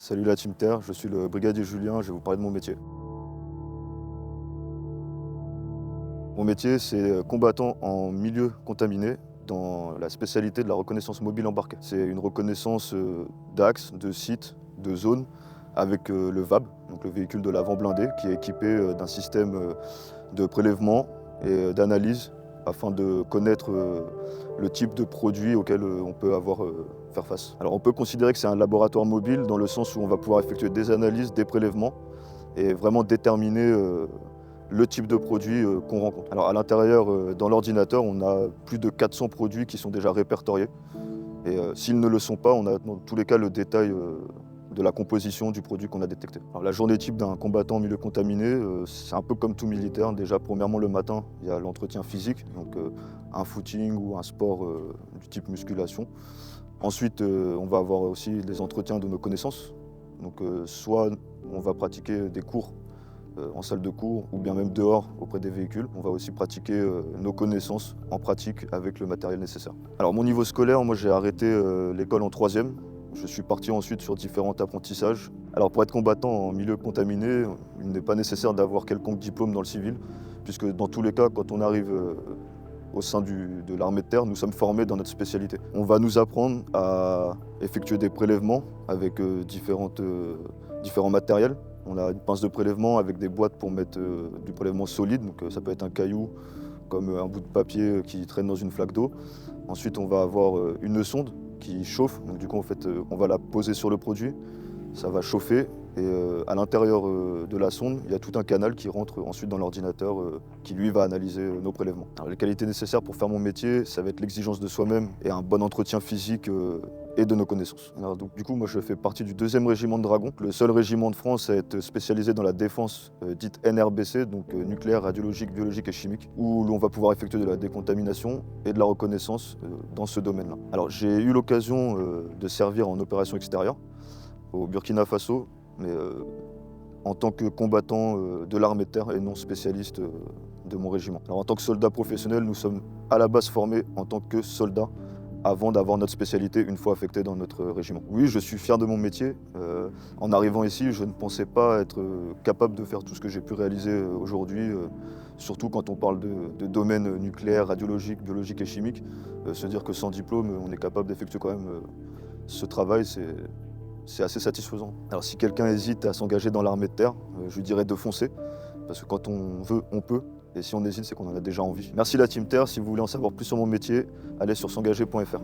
Salut la Team Terre, je suis le brigadier Julien, je vais vous parler de mon métier. Mon métier, c'est combattant en milieu contaminé dans la spécialité de la reconnaissance mobile embarquée. C'est une reconnaissance d'axes, de sites, de zones avec le VAB, donc le véhicule de l'avant blindé, qui est équipé d'un système de prélèvement et d'analyse afin de connaître le type de produit auquel on peut faire face. Alors on peut considérer que c'est un laboratoire mobile dans le sens où on va pouvoir effectuer des analyses, des prélèvements et vraiment déterminer le type de produit qu'on rencontre. Alors à l'intérieur, dans l'ordinateur, on a plus de 400 produits qui sont déjà répertoriés. Et s'ils ne le sont pas, on a dans tous les cas le détail de la composition du produit qu'on a détecté. Alors, la journée type d'un combattant en milieu contaminé, c'est un peu comme tout militaire. Déjà, premièrement, le matin, il y a l'entretien physique, donc un footing ou un sport du type musculation. Ensuite, on va avoir aussi les entretiens de nos connaissances. Donc, soit on va pratiquer des cours en salle de cours ou bien même dehors auprès des véhicules. On va aussi pratiquer nos connaissances en pratique avec le matériel nécessaire. Alors mon niveau scolaire, moi j'ai arrêté l'école en 3e. Je suis parti ensuite sur différents apprentissages. Alors pour être combattant en milieu contaminé, il n'est pas nécessaire d'avoir quelconque diplôme dans le civil, puisque dans tous les cas, quand on arrive au sein de l'armée de terre, nous sommes formés dans notre spécialité. On va nous apprendre à effectuer des prélèvements avec différents matériels. On a une pince de prélèvement avec des boîtes pour mettre du prélèvement solide, donc ça peut être un caillou comme un bout de papier qui traîne dans une flaque d'eau. Ensuite, on va avoir une sonde qui chauffe, donc du coup en fait, on va la poser sur le produit, ça va chauffer et à l'intérieur de la sonde, il y a tout un canal qui rentre ensuite dans l'ordinateur qui lui va analyser nos prélèvements. Alors, les qualités nécessaires pour faire mon métier, ça va être l'exigence de soi-même et un bon entretien physique et de nos connaissances. Alors, donc, du coup, moi je fais partie du 2e régiment de dragons, le seul régiment de France à être spécialisé dans la défense dite NRBC, donc nucléaire, radiologique, biologique et chimique, où l'on va pouvoir effectuer de la décontamination et de la reconnaissance dans ce domaine-là. Alors j'ai eu l'occasion de servir en opération extérieure au Burkina Faso, mais en tant que combattant de l'armée de terre et non spécialiste de mon régiment. Alors en tant que soldat professionnel, nous sommes à la base formés en tant que soldats avant d'avoir notre spécialité une fois affecté dans notre régiment. Oui, je suis fier de mon métier. En arrivant ici, je ne pensais pas être capable de faire tout ce que j'ai pu réaliser aujourd'hui, surtout quand on parle de domaines nucléaires, radiologiques, biologiques et chimiques. Se dire que sans diplôme, on est capable d'effectuer quand même ce travail, c'est assez satisfaisant. Alors si quelqu'un hésite à s'engager dans l'armée de terre, je lui dirais de foncer, parce que quand on veut, on peut. Et si on hésite, c'est qu'on en a déjà envie. Merci la Team Terre. Si vous voulez en savoir plus sur mon métier, allez sur s'engager.fr.